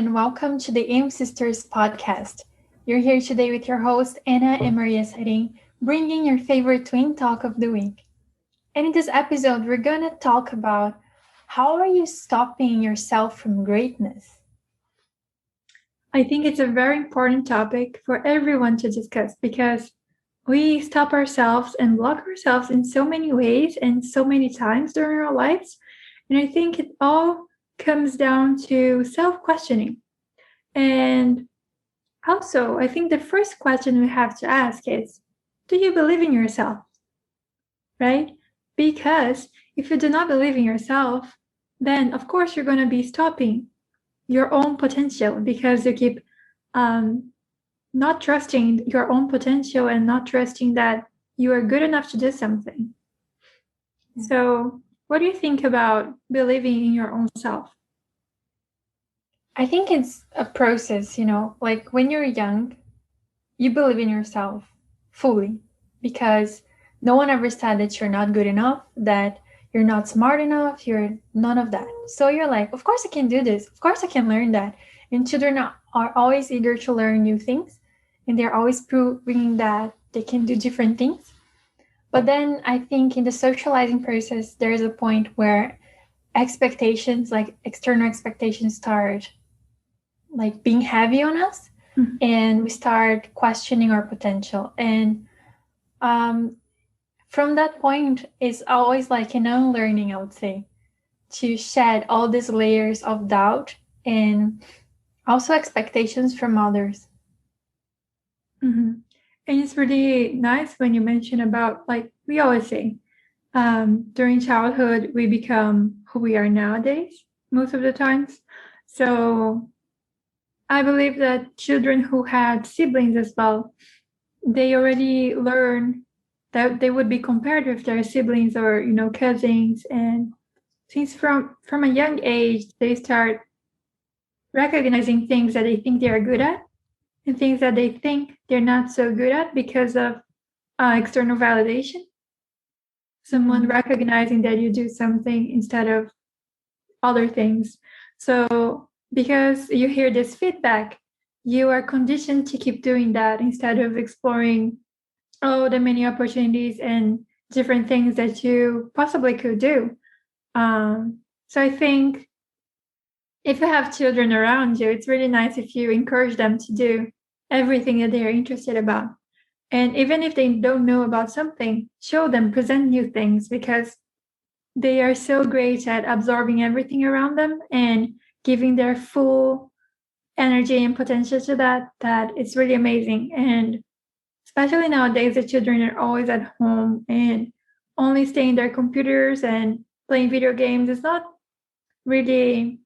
and welcome to the AIM Sisters podcast. You're here today with your hosts, Anna and Maria Setting, bringing your favorite twin talk of the week. And in this episode, we're going to talk about how are you stopping yourself from greatness? I think it's a very important topic for everyone to discuss because we stop ourselves and block ourselves in so many ways and so many times during our lives. And I think it all comes down to self-questioning. And also, I think the first question we have to ask is, do you believe in yourself? Right? Because if you do not believe in yourself, then of course you're going to be stopping your own potential because you keep not trusting your own potential and not trusting that you are good enough to do something. So what do you think about believing in your own self? I think it's a process, like when you're young, you believe in yourself fully because no one ever said that you're not good enough, that you're not smart enough, you're none of that. So you're like, of course I can do this. Of course I can learn that. And children are always eager to learn new things. And they're always proving that they can do different things. But then I think in the socializing process, there's a point where expectations, like external expectations, start like being heavy on us. Mm-hmm. And we start questioning our potential. And from that point, it's always like an unlearning, I would say, to shed all these layers of doubt and also expectations from others. Mm-hmm. And it's really nice when you mention about, like we always say, during childhood, we become who we are nowadays, most of the times. So I believe that children who had siblings as well, they already learn that they would be compared with their siblings or, cousins. And since from a young age, they start recognizing things that they think they are good at and things that they think they're not so good at because of external validation. Someone recognizing that you do something instead of other things. So because you hear this feedback, you are conditioned to keep doing that instead of exploring the many opportunities and different things that you possibly could do. So I think if you have children around you, it's really nice if you encourage them to do everything that they are interested about. And even if they don't know about something, show them, present new things, because they are so great at absorbing everything around them and giving their full energy and potential to that it's really amazing. And especially nowadays, the children are always at home and only staying their computers and playing video games. It's not really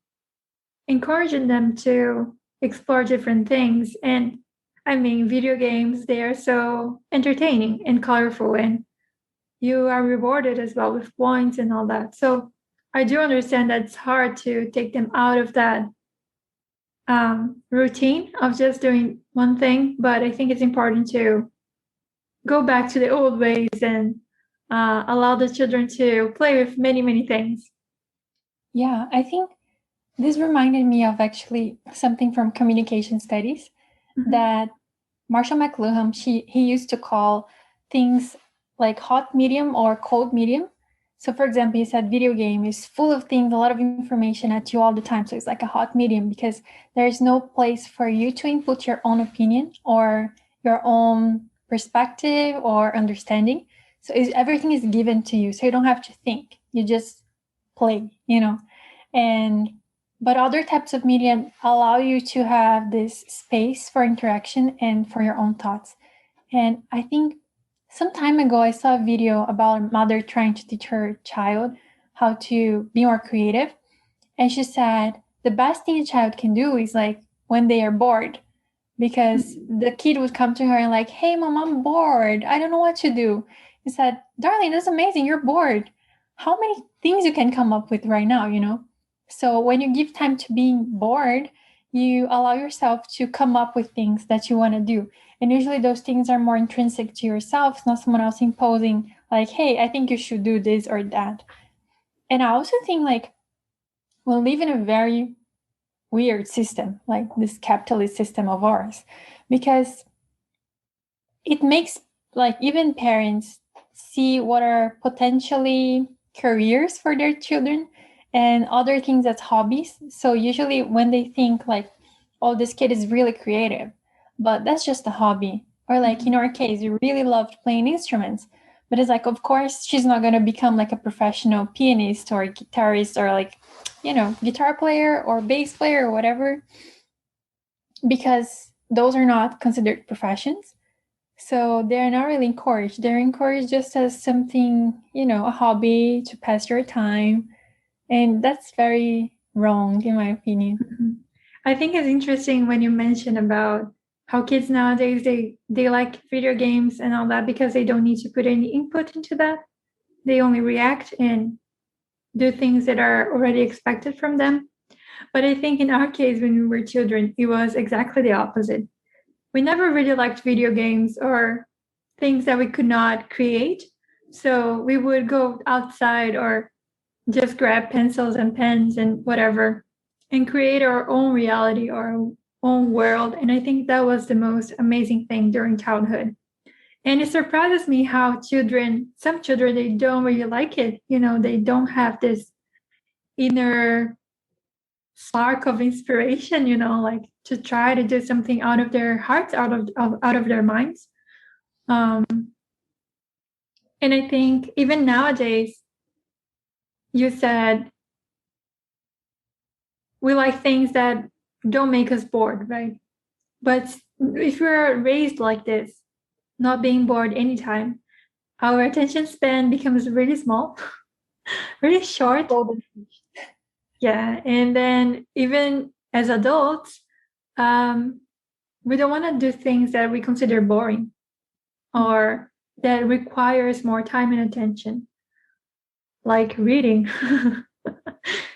encouraging them to explore different things. And I mean, video games, they are so entertaining and colorful, and you are rewarded as well with points and all that. So I do understand that it's hard to take them out of that routine of just doing one thing, but I think it's important to go back to the old ways and allow the children to play with many, many things. Yeah, I think this reminded me of actually something from communication studies that Marshall McLuhan, he used to call things like hot medium or cold medium. So for example, he said video game is full of things, a lot of information at you all the time. So it's like a hot medium because there's no place for you to input your own opinion or your own perspective or understanding. So everything is given to you. So you don't have to think. You just play, But other types of media allow you to have this space for interaction and for your own thoughts. And I think some time ago, I saw a video about a mother trying to teach her child how to be more creative. And she said, the best thing a child can do is like when they are bored, because the kid would come to her and like, hey, mom, I'm bored. I don't know what to do. He said, darling, that's amazing. You're bored. How many things you can come up with right now, So when you give time to being bored, you allow yourself to come up with things that you want to do. And usually those things are more intrinsic to yourself, not someone else imposing like, hey, I think you should do this or that. And I also think like we live in a very weird system, like this capitalist system of ours, because it makes like even parents see what are potentially careers for their children and other things as hobbies. So usually when they think like, oh, this kid is really creative, but that's just a hobby. Or like in our case, we really loved playing instruments, but it's like, of course, she's not going to become like a professional pianist or guitarist or like, guitar player or bass player or whatever, because those are not considered professions. So they're not really encouraged. They're encouraged just as something, a hobby to pass your time. And that's very wrong, in my opinion. Mm-hmm. I think it's interesting when you mention about how kids nowadays, they like video games and all that because they don't need to put any input into that. They only react and do things that are already expected from them. But I think in our case, when we were children, it was exactly the opposite. We never really liked video games or things that we could not create. So we would go outside or just grab pencils and pens and whatever and create our own reality or our own world. And I think that was the most amazing thing during childhood. And it surprises me how some children, they don't really like it. They don't have this inner spark of inspiration, like to try to do something out of their hearts, out of their minds. And I think even nowadays, you said we like things that don't make us bored, right? But if we're raised like this, not being bored anytime, our attention span becomes really small, really short. Yeah. And then even as adults, we don't want to do things that we consider boring or that requires more time and attention, like reading.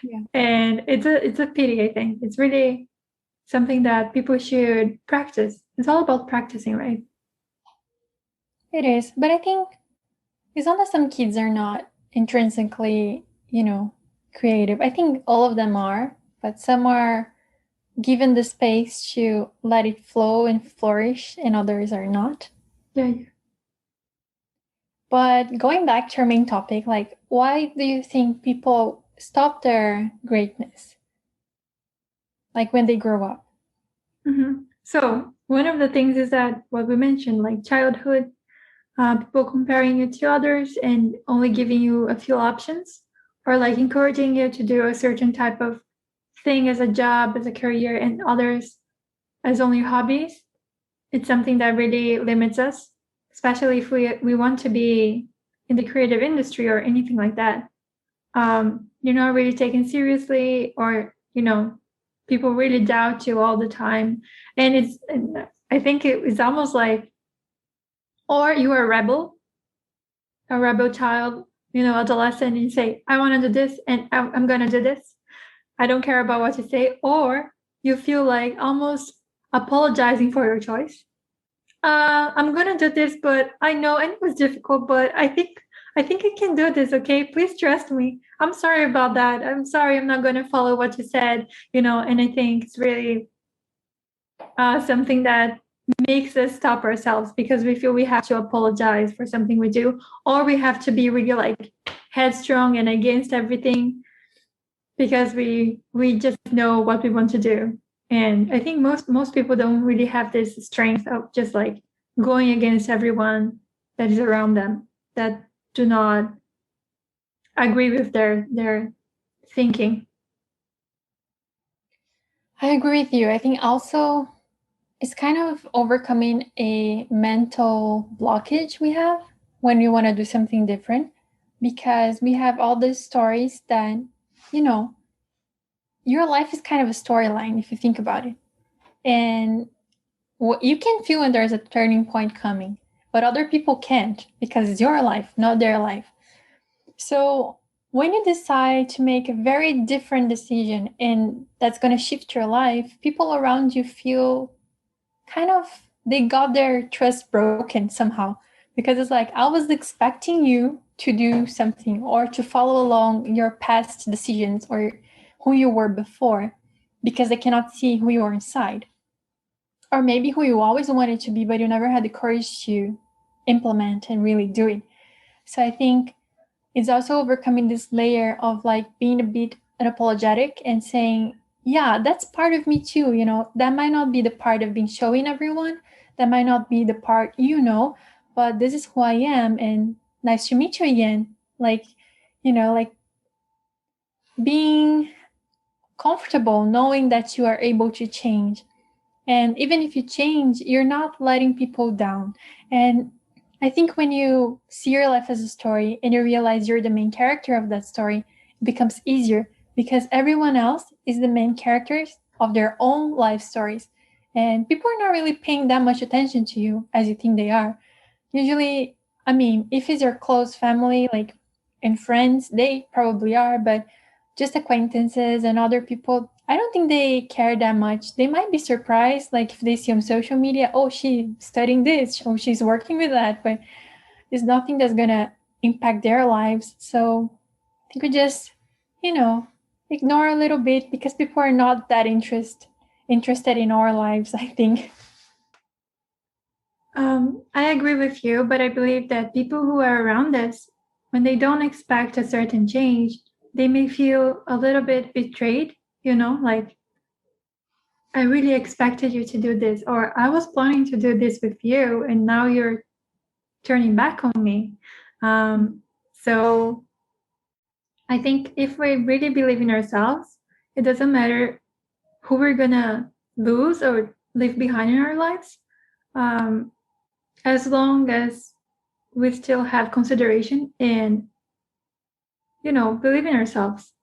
Yeah. And it's a pity, I think. It's really something that people should practice. It's all about practicing, right? It is. But I think it's not that some kids are not intrinsically, creative. I think all of them are, but some are given the space to let it flow and flourish, and others are not. Yeah. But going back to our main topic, like, why do you think people stop their greatness? Like when they grow up? Mm-hmm. So one of the things is that what we mentioned, like childhood, people comparing you to others and only giving you a few options, or like encouraging you to do a certain type of thing as a job, as a career, and others as only hobbies. It's something that really limits us, especially if we want to be in the creative industry or anything like that. You're not really taken seriously, or people really doubt you all the time. And I think it's almost like, or you are a rebel child, adolescent, and you say, I want to do this and I'm going to do this. I don't care about what you say. Or you feel like almost apologizing for your choice. I'm going to do this, but I know, and it was difficult, but I think I can do this. Okay. Please trust me. I'm sorry about that. I'm sorry. I'm not going to follow what you said, and I think it's really something that makes us stop ourselves because we feel we have to apologize for something we do, or we have to be really like headstrong and against everything because we just know what we want to do. And I think most people don't really have this strength of just like going against everyone that is around them that do not agree with their thinking. I agree with you. I think also it's kind of overcoming a mental blockage we have when we want to do something different, because we have all these stories that, your life is kind of a storyline if you think about it. And what you can feel when there's a turning point coming, but other people can't because it's your life, not their life. So when you decide to make a very different decision and that's going to shift your life, people around you feel kind of, they got their trust broken somehow, because it's like, I was expecting you to do something or to follow along your past decisions or who you were before. because they cannot see who you are inside. Or maybe who you always wanted to be, but you never had the courage to implement and really do it. So I think it's also overcoming this layer of like being a bit unapologetic and saying, yeah, that's part of me too. That might not be the part I've been showing everyone. That might not be the part, but this is who I am. And nice to meet you again. Like, like being comfortable knowing that you are able to change. And even if you change, you're not letting people down. And I think when you see your life as a story and you realize you're the main character of that story, it becomes easier because everyone else is the main characters of their own life stories. And people are not really paying that much attention to you as you think they are. Usually, I mean, if it's your close family, like and friends, they probably are, but just acquaintances and other people, I don't think they care that much. They might be surprised, like if they see on social media, oh, she's studying this, oh, she's working with that, but it's nothing that's gonna impact their lives. So I think we just, ignore a little bit because people are not that interested in our lives, I think. I agree with you, but I believe that people who are around us, when they don't expect a certain change, they may feel a little bit betrayed, like, I really expected you to do this, or I was planning to do this with you, and now you're turning back on me. So I think if we really believe in ourselves, it doesn't matter who we're gonna lose or leave behind in our lives, as long as we still have consideration and believe in ourselves,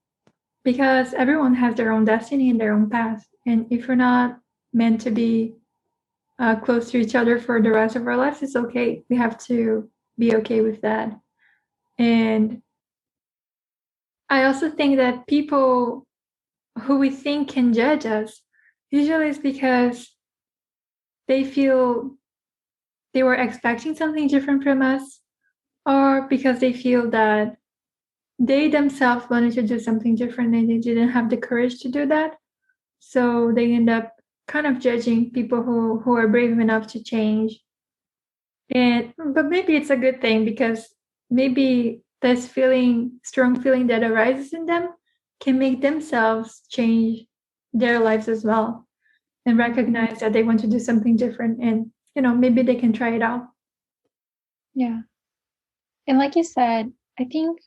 because everyone has their own destiny and their own path. And if we're not meant to be close to each other for the rest of our lives, it's okay. We have to be okay with that. And I also think that people who we think can judge us usually is because they feel they were expecting something different from us, or because they feel that they themselves wanted to do something different and they didn't have the courage to do that. So they end up kind of judging people who are brave enough to change. But maybe it's a good thing, because maybe this strong feeling that arises in them can make themselves change their lives as well and recognize that they want to do something different, and maybe they can try it out. Yeah. And like you said, I think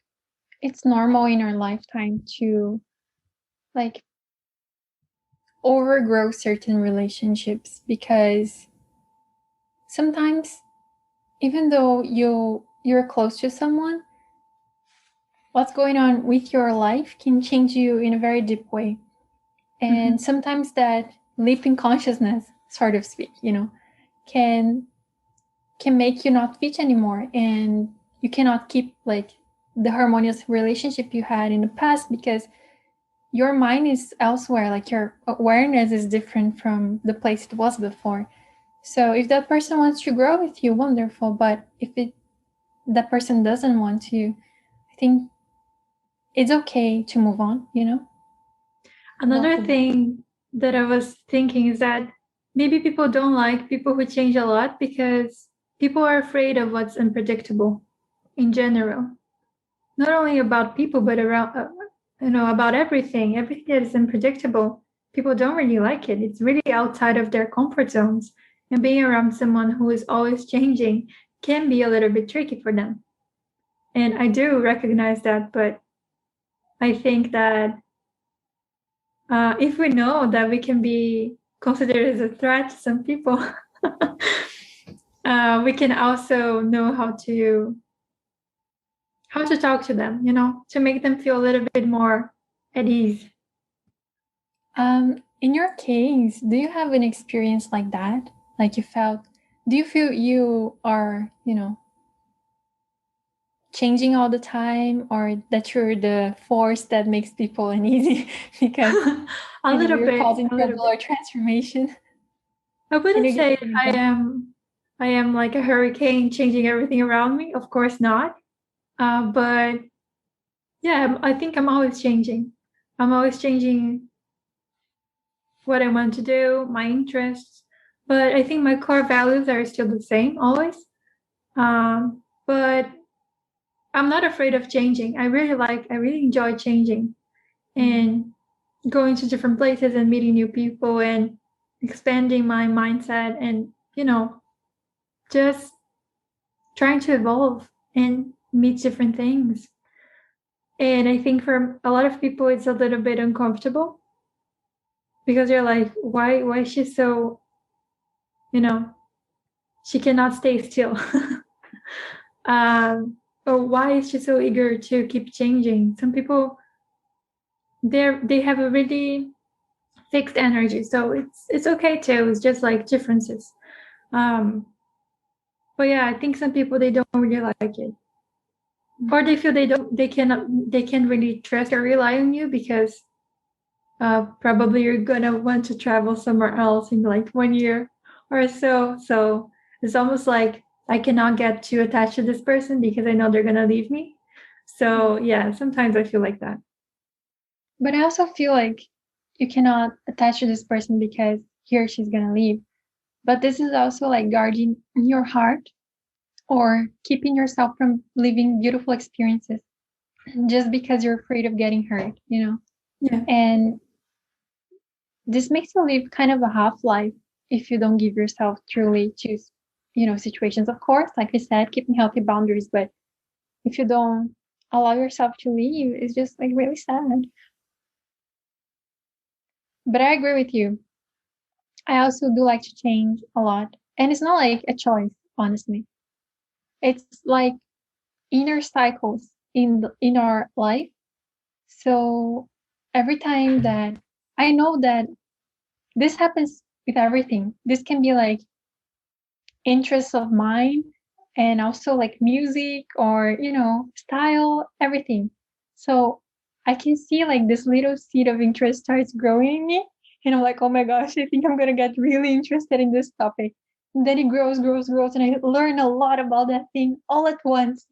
it's normal in our lifetime to like overgrow certain relationships because sometimes even though you're close to someone, what's going on with your life can change you in a very deep way. And sometimes that leap in consciousness, sort of speak, can make you not fit anymore, and you cannot keep like the harmonious relationship you had in the past because your mind is elsewhere, like your awareness is different from the place it was before. So if that person wants to grow with you, wonderful. But if that person doesn't want to, I think it's okay to move on, Another thing that I was thinking is that maybe people don't like people who change a lot because people are afraid of what's unpredictable in general. Not only about people, but around, about everything. Everything that is unpredictable, people don't really like it. It's really outside of their comfort zones. And being around someone who is always changing can be a little bit tricky for them. And I do recognize that, but I think that if we know that we can be considered as a threat to some people, we can also know how to talk to them, to make them feel a little bit more at ease. In your case, do you have an experience like that? Like do you feel you are, changing all the time, or that you're the force that makes people uneasy because a little you're bit, causing trouble or transformation? I wouldn't say I am like a hurricane changing everything around me. Of course not. But yeah, I think I'm always changing. I'm always changing what I want to do, my interests. But I think my core values are still the same always. But I'm not afraid of changing. I really enjoy changing and going to different places and meeting new people and expanding my mindset and, just trying to evolve and meet different things. And I think for a lot of people, it's a little bit uncomfortable because you're like, why is she so, she cannot stay still. Or why is she so eager to keep changing? Some people, they have a really fixed energy, so it's okay too. It's just like differences. But yeah, I think some people, they don't really like it, or they feel they can't really trust or rely on you because probably you're gonna want to travel somewhere else in like 1 year or so. So it's almost like I cannot get too attached to this person because I know they're gonna leave me. So yeah, sometimes I feel like that. But I also feel like you cannot attach to this person because he or she's gonna leave. But this is also like guarding your heart or keeping yourself from living beautiful experiences just because you're afraid of getting hurt, Yeah. And this makes you live kind of a half life if you don't give yourself truly to, situations. Of course, like I said, keeping healthy boundaries, but if you don't allow yourself to leave, it's just like really sad. But I agree with you. I also do like to change a lot. And it's not like a choice, honestly. It's like inner cycles in our life. So every time that I know that this happens with everything, this can be like interests of mine and also like music or, style, everything. So I can see like this little seed of interest starts growing in me. And I'm like, oh my gosh, I think I'm going to get really interested in this topic. And then it grows, grows, grows. And I learn a lot about that thing all at once.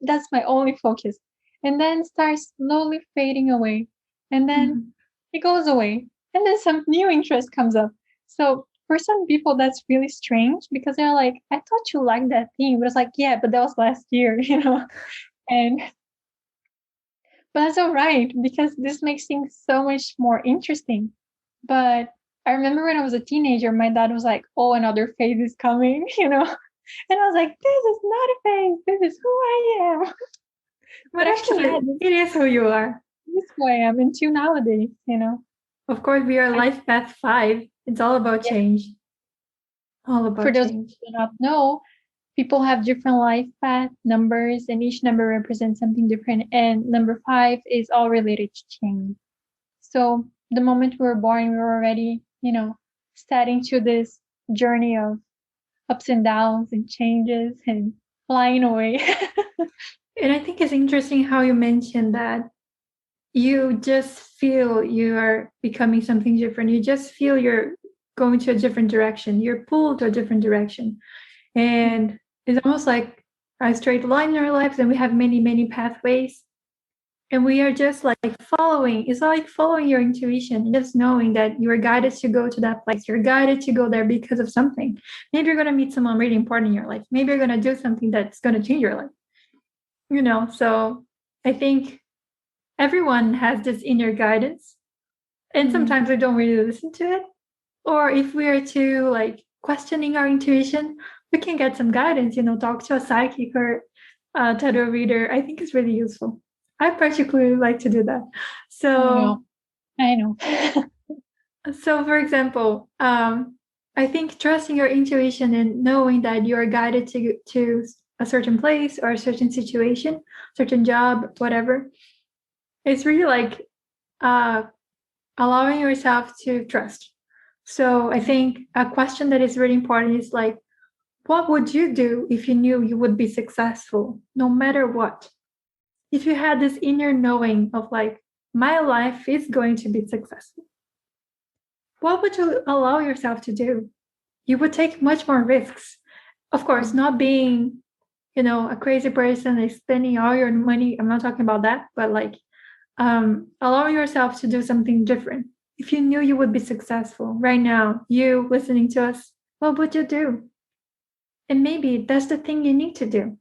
That's my only focus. And then starts slowly fading away. And then it goes away. And then some new interest comes up. So for some people, that's really strange because they're like, I thought you liked that thing. But it's like, yeah, but that was last year. And but that's all right because this makes things so much more interesting. But I remember when I was a teenager, my dad was like, oh, another phase is coming. And I was like, this is not a phase. This is who I am. But actually, it is who you are. This is who I am until nowadays. Of course, we are life path 5. It's all about change. All about For those change. who do not know, people have different life path numbers, and each number represents something different. And number 5 is all related to change. So the moment we were born, we were already, starting to this journey of ups and downs and changes and flying away. And I think it's interesting how you mentioned that you just feel you are becoming something different. You just feel you're going to a different direction. You're pulled to a different direction. And it's almost like a straight line in our lives, and we have many, many pathways. And we are just like following. It's like following your intuition, just knowing that you are guided to go to that place. You're guided to go there because of something. Maybe you're going to meet someone really important in your life. Maybe you're going to do something that's going to change your life. So I think everyone has this inner guidance, and sometimes we don't really listen to it. Or if we are too like questioning our intuition, we can get some guidance, talk to a psychic or tarot reader. I think it's really useful. I particularly like to do that. So I know. So for example, I think trusting your intuition and knowing that you are guided to a certain place or a certain situation, certain job, whatever, it's really like allowing yourself to trust. So I think a question that is really important is like, what would you do if you knew you would be successful no matter what? If you had this inner knowing of like, my life is going to be successful, what would you allow yourself to do? You would take much more risks. Of course, not being, a crazy person, like spending all your money. I'm not talking about that, but like allowing yourself to do something different. if you knew you would be successful right now, you listening to us, what would you do? And maybe that's the thing you need to do.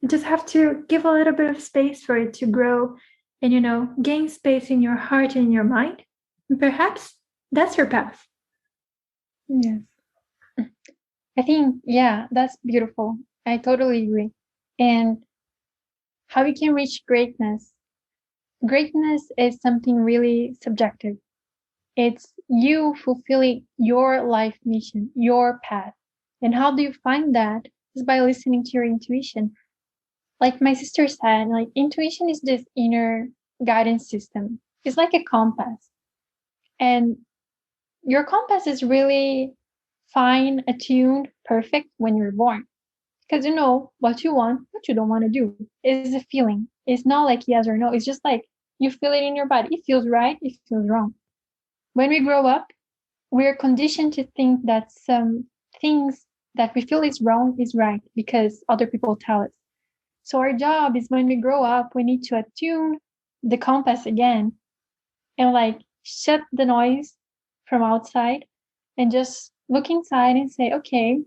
You just have to give a little bit of space for it to grow and, gain space in your heart and in your mind. And perhaps that's your path. Yes. I think, yeah, that's beautiful. I totally agree. And how we can reach greatness. Greatness is something really subjective. It's you fulfilling your life mission, your path. And how do you find that? Is by listening to your intuition. Like my sister said, like intuition is this inner guidance system. It's like a compass. And your compass is really fine, attuned, perfect when you're born. Because you know what you want, what you don't want to do. It's a feeling. It's not like yes or no. It's just like you feel it in your body. It feels right, it feels wrong. When we grow up, we're conditioned to think that some things that we feel is wrong is right because other people tell us. So our job is when we grow up, we need to attune the compass again and like shut the noise from outside and just look inside and say, okay,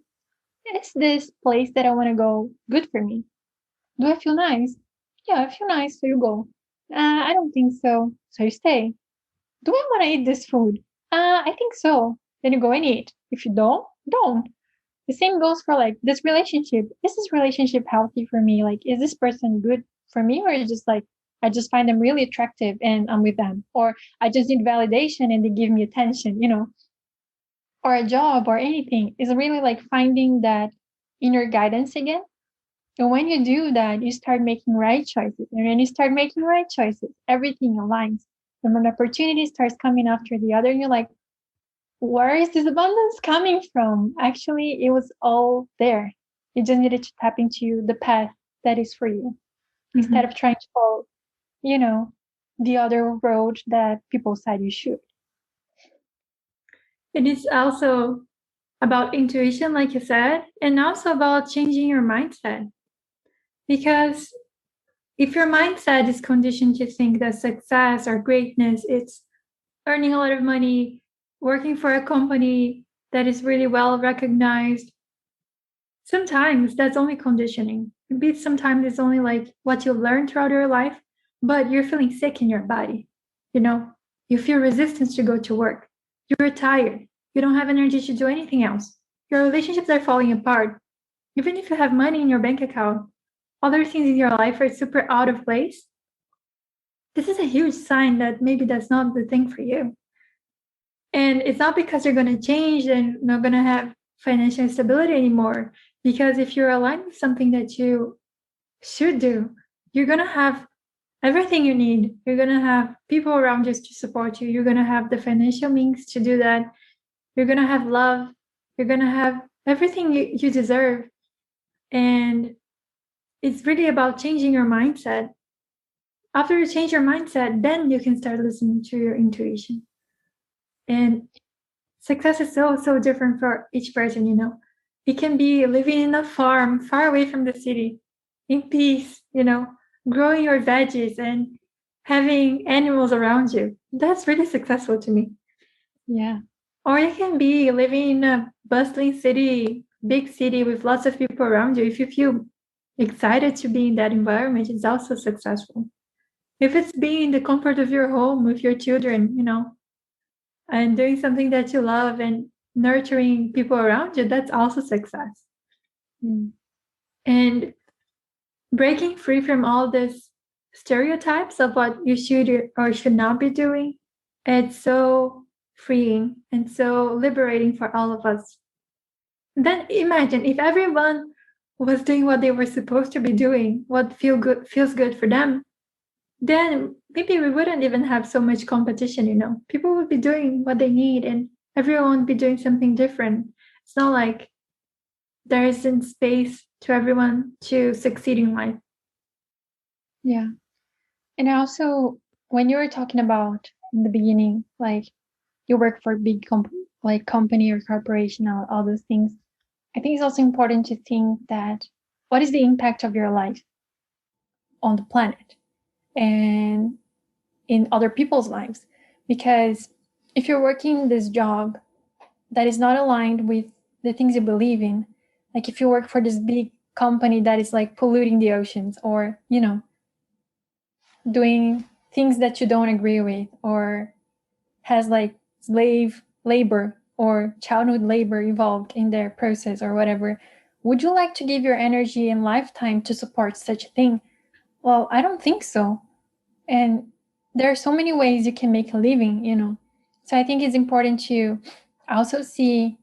is this place that I want to go good for me? Do I feel nice? Yeah, I feel nice, so you go. I don't think so, so you stay. Do I want to eat this food? I think so. Then you go and eat. If you don't. The same goes for like this relationship. Is this relationship healthy for me? Like, is this person good for me? Or is just like, I just find them really attractive and I'm with them? Or I just need validation and they give me attention, or a job or anything. Is really like finding that inner guidance again. And when you do that, you start making right choices. And when you start making right choices, everything aligns. And when opportunity starts coming after the other, and you're like, where is this abundance coming from? Actually, it was all there. You just needed to tap into the path that is for you instead of trying to follow, the other road that people said you should. It is also about intuition, like you said, and also about changing your mindset. Because if your mindset is conditioned to think that success or greatness, it's earning a lot of money, working for a company that is really well recognized, sometimes that's only conditioning. Maybe sometimes it's only like what you learned throughout your life, but you're feeling sick in your body. You feel resistance to go to work. You're tired. You don't have energy to do anything else. Your relationships are falling apart. Even if you have money in your bank account, other things in your life are super out of place. This is a huge sign that maybe that's not the thing for you. And it's not because you're going to change and not going to have financial stability anymore. Because if you're aligned with something that you should do, you're going to have everything you need. You're going to have people around you to support you. You're going to have the financial means to do that. You're going to have love. You're going to have everything you deserve. And it's really about changing your mindset. After you change your mindset, then you can start listening to your intuition. And success is so, so different for each person. It can be living in a farm far away from the city, in peace, growing your veggies and having animals around you. That's really successful to me. Yeah. Or you can be living in a bustling city, big city with lots of people around you. If you feel excited to be in that environment, it's also successful. If it's being in the comfort of your home with your children, and doing something that you love and nurturing people around you, that's also success. And breaking free from all these stereotypes of what you should or should not be doing, it's so freeing and so liberating for all of us. Then imagine if everyone was doing what they were supposed to be doing, what feels good for them, then maybe we wouldn't even have so much competition. People would be doing what they need and everyone would be doing something different. It's not like there isn't space to everyone to succeed in life. Yeah. And also, when you were talking about in the beginning, like you work for a big company or corporation, all those things, I think it's also important to think that what is the impact of your life on the planet and in other people's lives? Because if you're working this job that is not aligned with the things you believe in, like if you work for this big company that is like polluting the oceans, or, you know, doing things that you don't agree with, or has like slave labor or childhood labor involved in their process or whatever, would you like to give your energy and lifetime to support such a thing? Well, I don't think so. And there are so many ways you can make a living, you know. So I think it's important to also see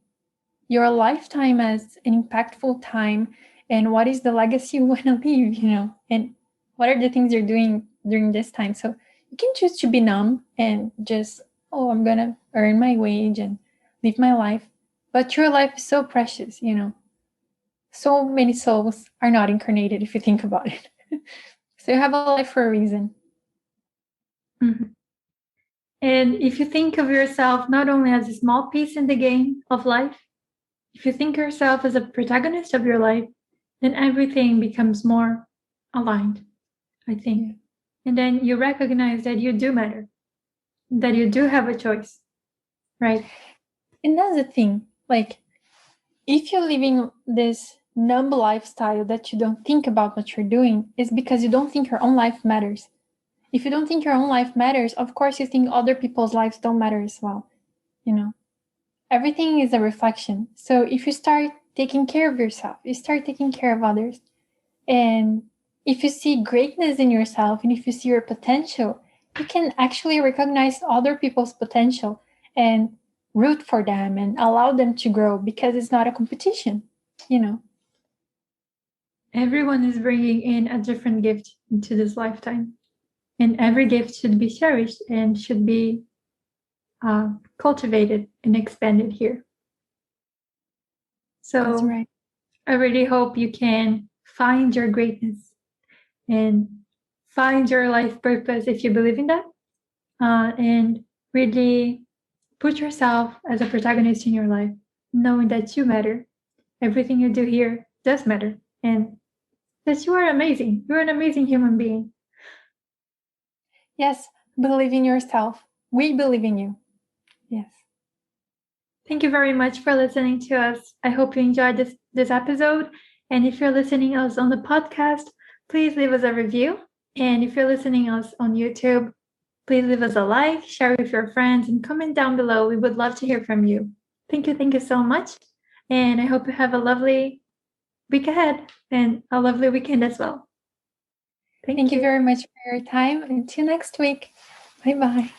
your lifetime as an impactful time, and what is the legacy you want to leave, you know, and what are the things you're doing during this time. So you can choose to be numb and just, oh, I'm gonna earn my wage and live my life, but your life is so precious, you know. So many souls are not incarnated if you think about it. So you have a life for a reason. Mm-hmm. And if you think of yourself not only as a small piece in the game of life, if you think yourself as a protagonist of your life, then everything becomes more aligned, I think. Yeah. And then you recognize that you do matter, that you do have a choice, right? And that's the thing. Like, if you're living this numb lifestyle that you don't think about what you're doing, is because you don't think your own life matters. If you don't think your own life matters, of course you think other people's lives don't matter as well. You know, everything is a reflection. So if you start taking care of yourself, you start taking care of others. And if you see greatness in yourself and if you see your potential, you can actually recognize other people's potential and root for them and allow them to grow, because it's not a competition, you know. Everyone is bringing in a different gift into this lifetime, and every gift should be cherished and should be cultivated and expanded here. So that's right. I really hope you can find your greatness and find your life purpose if you believe in that, and really put yourself as a protagonist in your life, knowing that you matter. Everything you do here does matter, and that you are amazing. You're an amazing human being. Yes, believe in yourself. We believe in you. Yes. Thank you very much for listening to us. I hope you enjoyed this episode. And if you're listening us on the podcast, please leave us a review. And if you're listening us on YouTube, please leave us a like, share with your friends, and comment down below. We would love to hear from you. Thank you so much. And I hope you have a lovely week ahead and a lovely weekend as well. Thank you very much for your time. Until next week. Bye-bye.